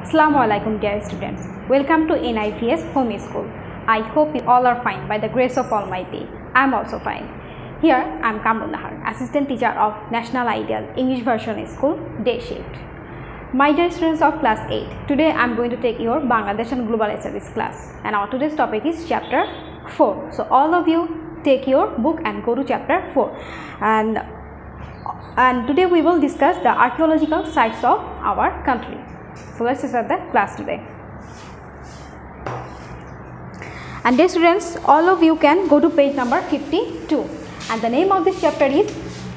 Assalamualaikum dear students. Welcome to NIVS Home School. I hope you all are fine by the grace of Almighty. I am also fine. Here I am Kamnurn, assistant teacher of National Ideal English Version School, Day Shift. My dear students of class 8, today I am going to take your Bangladesh and Global Studies class, and our today's topic is chapter 4. So all of you take your book and go to chapter 4, and today we will discuss the archaeological sites of our country. So let's start the class today. And dear students, all of you can go to page number 52, and the name of this chapter is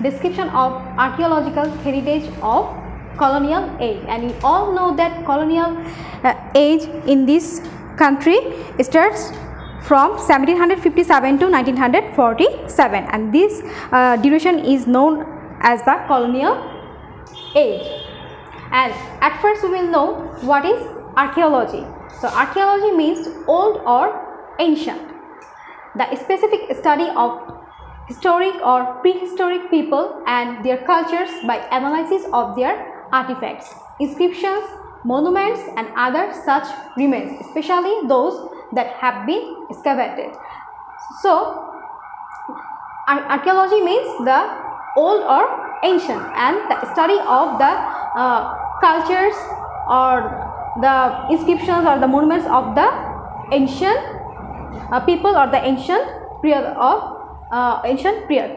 Description of Archaeological Heritage of Colonial Age. And you all know that colonial age in this country starts from 1757 to 1947, and this duration is known as the colonial age. And at first we will know what is archaeology. So archaeology means old or ancient, the specific study of historic or prehistoric people and their cultures by analysis of their artifacts, inscriptions, monuments and other such remains, especially those that have been excavated. So archaeology means the old or ancient, and the study of the cultures or the inscriptions or the monuments of the ancient people or the ancient period of ancient period.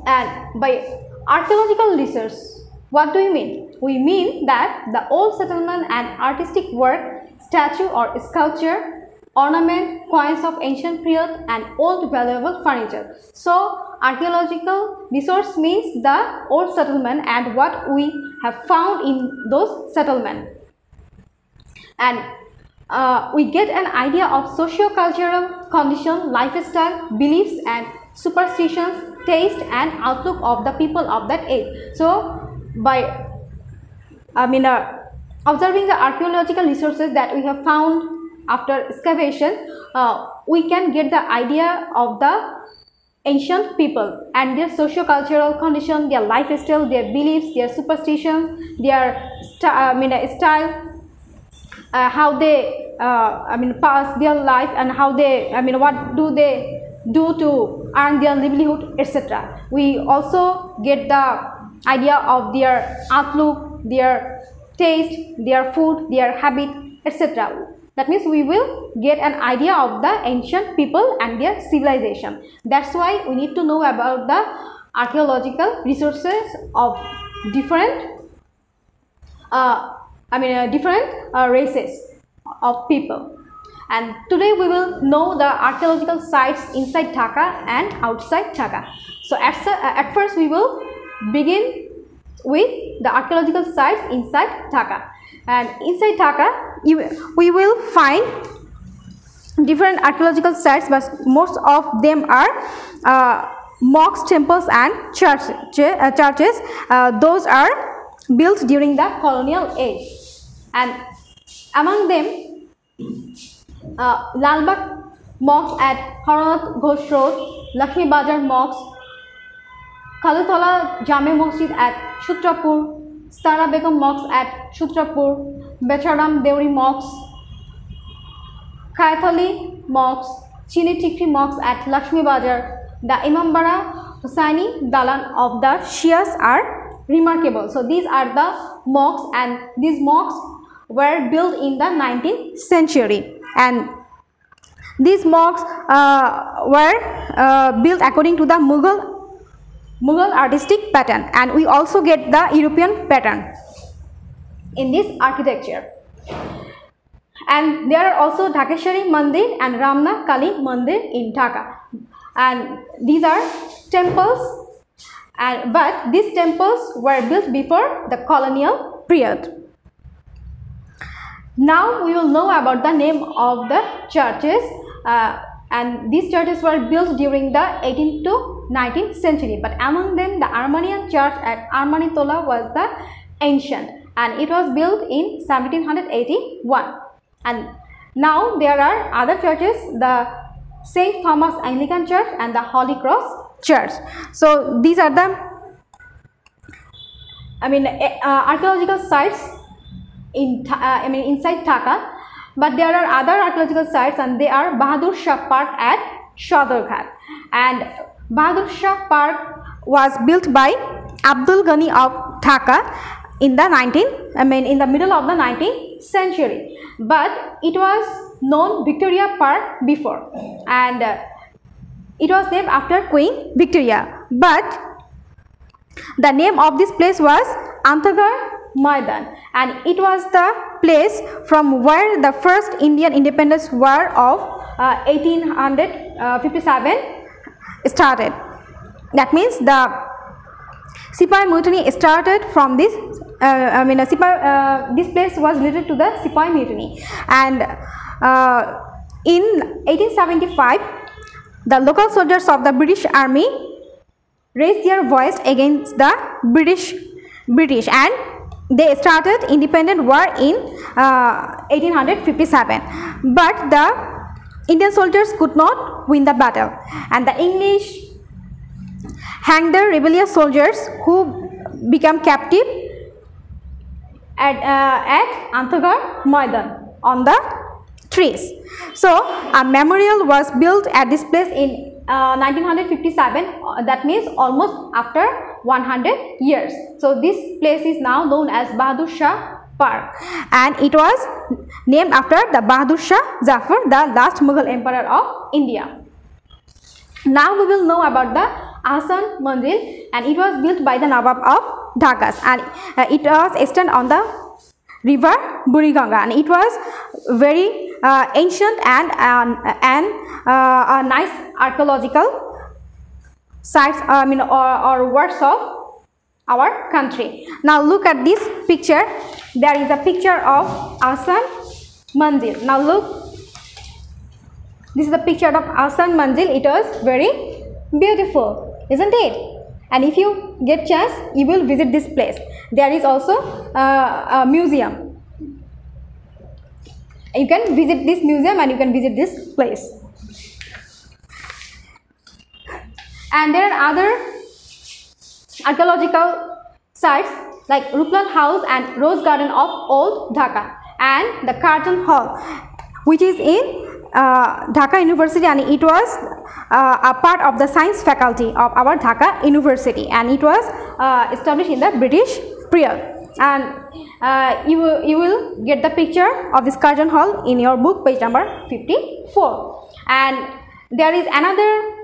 And by archaeological research, what do we mean? We mean that the old settlement and artistic work, statue or sculpture, ornament, coins of ancient period and old valuable furniture. So archaeological resource means the old settlement and what we have found in those settlements, and we get an idea of socio-cultural condition, lifestyle, beliefs and superstitions, taste and outlook of the people of that age. So by observing the archaeological resources that we have found after excavation, we can get the idea of the ancient people and their socio-cultural condition, their lifestyle, their beliefs, their superstitions, their style, how they pass their life, and how they what do they do to earn their livelihood, etc. We also get the idea of their outlook, their taste, their food, their habit, etc. That means we will get an idea of the ancient people and their civilization. That's why we need to know about the archaeological resources of different different races of people. And today we will know the archaeological sites inside Dhaka and outside Dhaka. So at first we will begin with the archaeological sites inside Dhaka. And inside Dhaka we will find different archaeological sites, but most of them are mosques, temples and churches. Those are built during the colonial age, and among them Lalbagh mosque at Haranath Ghosh Road, Lakshmi Bazar mosque, Kalutola Jame Masjid at Sutrapur, Stara Begum mosque at Sutrapur, Becharam Deuri mosque, Kaithali mosque, Chini Tikri mosque at Lakshmi Bazar. The Imambara Hussaini Dalan of the Shias are remarkable. So these are the mosques, and these mosques were built in the 19th century, and these mosques were built according to the Mughal artistic pattern, and we also get the European pattern in this architecture. And there are also Dhakeshwari Mandir and Ramna Kali Mandir in Dhaka, and these are temples, but these temples were built before the colonial period. Now we will know about the name of the churches, and these churches were built during the 18th to 19th century, but among them the Armenian church at Armanitola was the ancient, and it was built in 1781. And now there are other churches, the St. Thomas Anglican Church and the Holy Cross Church. So these are the archaeological sites inside Dhaka. But there are other archaeological sites, and they are Bahadur Shah Park at Sadarghat. And Bahadur Shah Park was built by Abdul Ghani of Dhaka in the middle of the 19th century. But it was known Victoria Park before, and it was named after Queen Victoria. But the name of this place was Anthagar Maidan, and it was the place from where the first Indian independence war of 1857 started. That means the Sipai Mutiny started from this. This place was related to the Sipai Mutiny, and in 1875, the local soldiers of the British Army raised their voice against the British, and they started independent war in 1857. But the Indian soldiers could not win the battle, and the English hanged the rebellious soldiers who became captive at Anthagar Maidan on the trees. So a memorial was built at this place in 1957. That means almost after 100 years. So this place is now known as Bahadur Shah Park, and it was named after the Bahadur Shah Zafar, the last Mughal emperor of India. Now we will know about the Ahsan Manzil, and it was built by the Nawab of Dhaka, and it was extended on the river Buriganga, and it was very ancient and a nice archaeological sites, or works of our country. Now look at this picture. There is a picture of Ahsan Manzil. Now look, this is the picture of Ahsan Manzil. It was very beautiful, isn't it? And if you get chance, you will visit this place. There is also a museum. You can visit this museum, and you can visit this place. And there are other archaeological sites like Ruplan House and Rose Garden of Old Dhaka, and the Carlton Hall, which is in Dhaka University, and it was a part of the science faculty of our Dhaka University, and it was established in the British period. And you will get the picture of this Carlton Hall in your book, page number 54. And there is another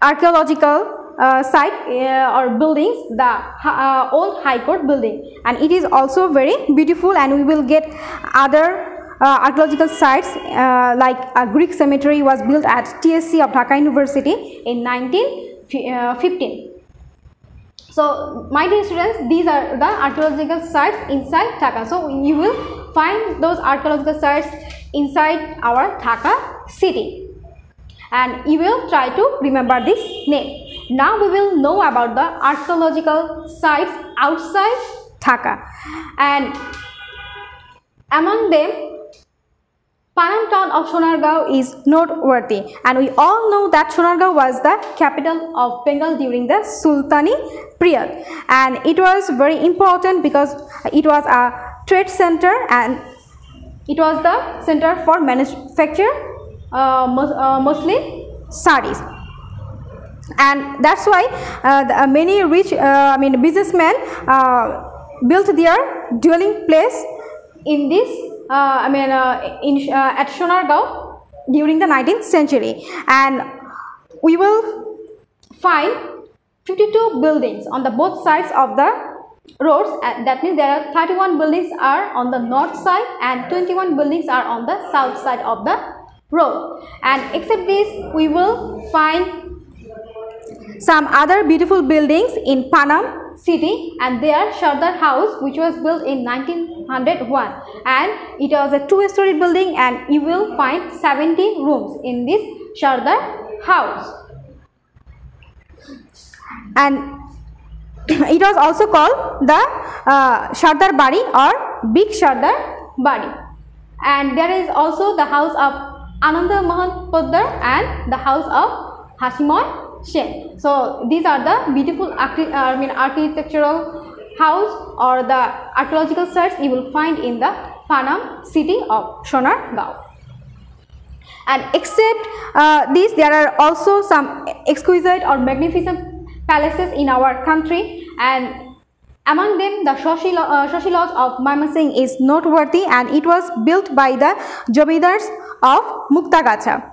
archaeological site or buildings, the old High Court building, and it is also very beautiful. And we will get other archaeological sites like a Greek cemetery was built at TSC of Dhaka University in 1915. So my dear students, these are the archaeological sites inside Dhaka. So you will find those archaeological sites inside our Dhaka city, and you will try to remember this name. Now we will know about the archaeological sites outside Dhaka, and among them, Panam town of Sonargaon is noteworthy, and we all know that Sonargaon was the capital of Bengal during the Sultani period, and it was very important because it was a trade center, and it was the center for manufacture mostly sarees, and that's why many rich businessmen built their dwelling place in this at Sonargaon during the 19th century. And we will find 52 buildings on the both sides of the roads, and that means there are 31 buildings are on the north side and 21 buildings are on the south side of the road. And except this, we will find some other beautiful buildings in Panam city, and there Sardar House, which was built in 1901, and it was a two-story building, and you will find 70 rooms in this Sardar House. And it was also called the Sardar Bari or Big Sardar Bari. And there is also the house of Ananda Mohan Poddar and the house of Hashimoy Sen. So these are the beautiful architectural house or the archaeological sites you will find in the Panam city of Sonargaon. And except this, there are also some exquisite or magnificent palaces in our country, and among them the Shashi Lodge of Mymensingh is noteworthy, and it was built by the Jomidars of Muktagacha.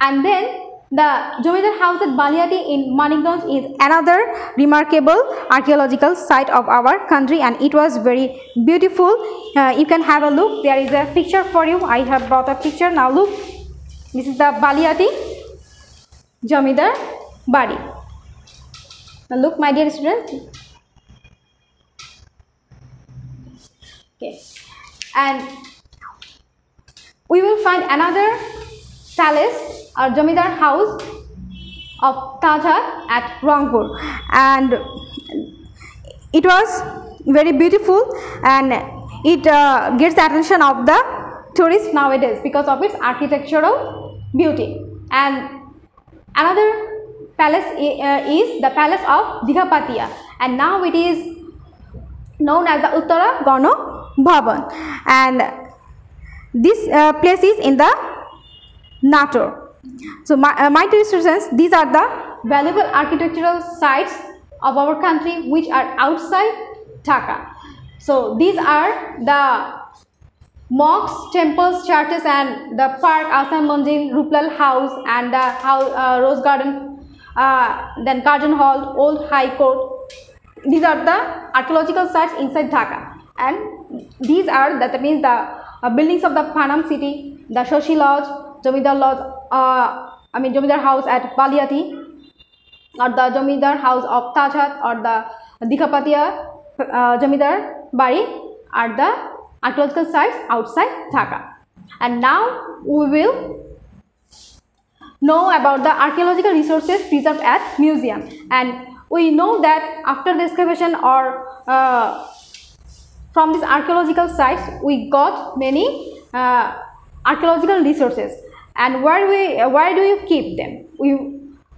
And then the Jomidar house at Baliati in Manikganj is another remarkable archaeological site of our country, and it was very beautiful. You can have a look. There is a picture for you. I have brought a picture. Now look, this is the Baliati Jomidar Bari. Now look, my dear students. Okay, and we will find another palace or Jamidar house of Taja at Rangpur, and it was very beautiful, and it gets the attention of the tourists nowadays because of its architectural beauty. And another palace is the palace of Dighapatia, and now it is known as the Uttara Gano Bhavan, and this place is in the Natur. So my dear students, these are the valuable architectural sites of our country which are outside Dhaka. So these are the mosques, temples, churches, and the park, Asan Manjil, Ruplal House, and the house, Rose Garden, then Garden Hall, Old High Court. These are the archaeological sites inside Dhaka, and these are that means the buildings of the Panam city, the Shashi Lodge, Jomidar Lodge, Jomidar house at Baliati, or the Jomidar house of Tajhat, or the Dighapatia Jomidar Bari are the archaeological sites outside Dhaka. And now we will know about the archaeological resources preserved at museum. And we know that after the excavation or from these archaeological sites, we got many archaeological resources. And where do you keep them? We,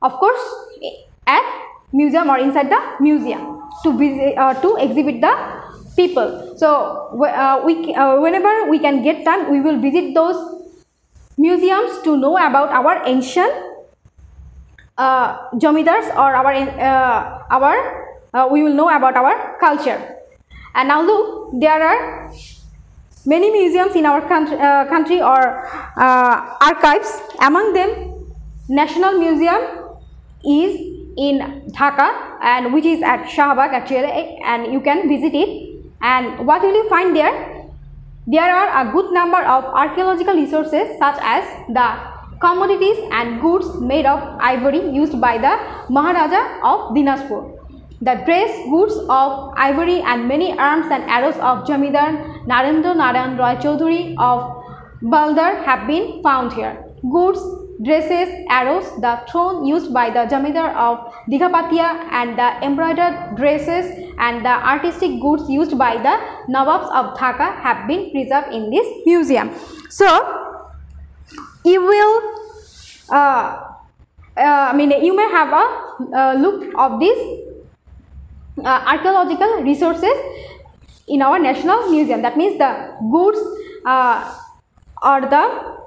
of course, at museum or inside the museum to visit to exhibit the people. So whenever we can get time, we will visit those museums to know about our ancient Jomidars, or we will know about our culture. And now look, there are many museums in our country or archives. Among them, National Museum is in Dhaka, and which is at Shahabag actually, and you can visit it. And what will you find there? There are a good number of archaeological resources such as the commodities and goods made of ivory used by the Maharaja of Dinajpur, the dress goods of ivory, and many arms and arrows of Jamidar Narendra Narayan Roy Chaudhuri of Baldar have been found here. Goods, dresses, arrows, the throne used by the Jamidar of Dighapatia, and the embroidered dresses and the artistic goods used by the Nawabs of Dhaka have been preserved in this museum. So you will you may have a look of these archaeological resources in our National Museum. That means the goods or the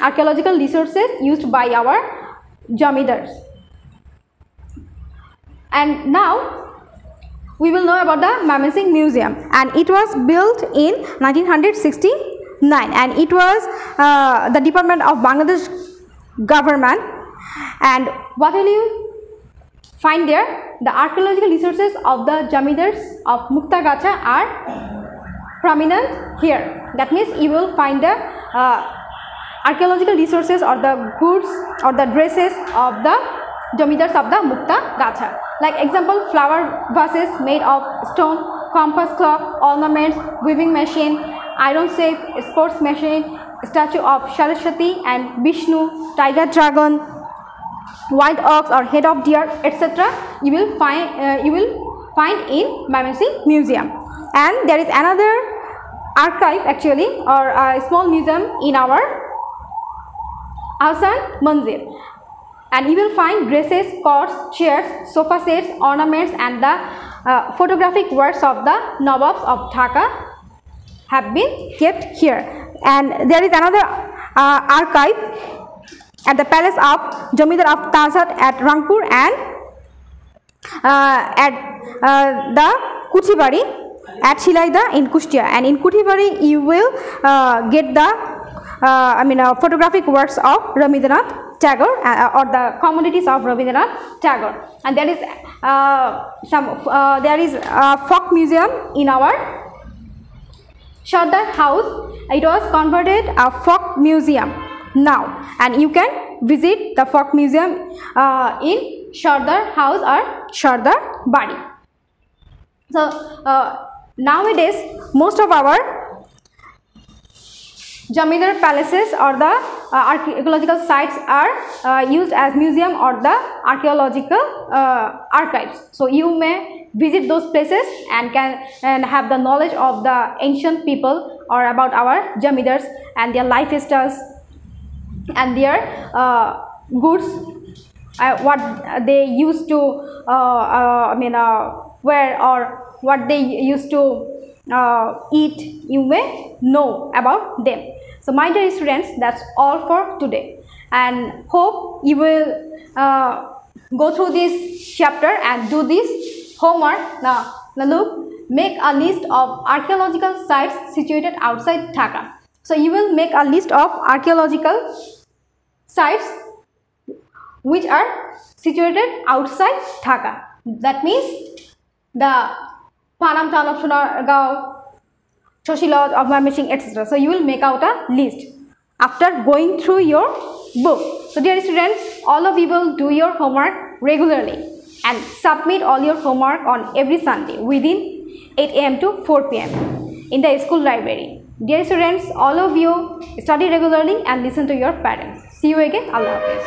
archaeological resources used by our Jamidars. And now we will know about the Mymensingh Museum, and it was built in 1969, and it was the department of Bangladesh government. And what will you find there? The archaeological resources of the Jamidars of Muktagacha are prominent here. That means you will find the archaeological resources or the goods or the dresses of the Jamidars of the Muktagacha. Like example, flower vases made of stone, compass clock, ornaments, weaving machine, iron safe, sports machine, statue of Saraswati and Vishnu, tiger dragon, wild ox or head of deer, etc. You will find in Mymensingh Museum. And there is another archive actually, or a small museum in our Asan Manzil, and you will find dresses, cots, chairs, sofa sets, ornaments, and the photographic works of the Nawabs of Dhaka have been kept here. And there is another archive at the palace of Jamidar of Tajhat at Rangpur and at the Kuchibari at Shilaida in Kustia. And in Kuchibari you will get the photographic works of Rabindranath Tagore or the commodities of Rabindranath Tagore. And there is a folk museum in our Sardar house. It was converted a folk museum now, and you can visit the folk museum in Sardar house or Sardar Bari. So nowadays most of our Jamidar palaces or the archaeological sites are used as museum or the archaeological archives. So you may visit those places and can have the knowledge of the ancient people or about our Jamidars and their lifestyles and their goods, what they used to wear or what they used to eat. You may know about them. So my dear students, that's all for today, and hope you will go through this chapter and do this homework. Now look, make a list of archaeological sites situated outside Dhaka. So you will make a list of archaeological sites which are situated outside Dhaka. That means the Panam town of Sonargaon, Shoshilodge of Marmeshing, etc. So you will make out a list after going through your book. So dear students, all of you will do your homework regularly and submit all your homework on every Sunday within 8 AM to 4 PM in the school library. Dear students, all of you study regularly and listen to your parents. See you again. Allah Hafiz.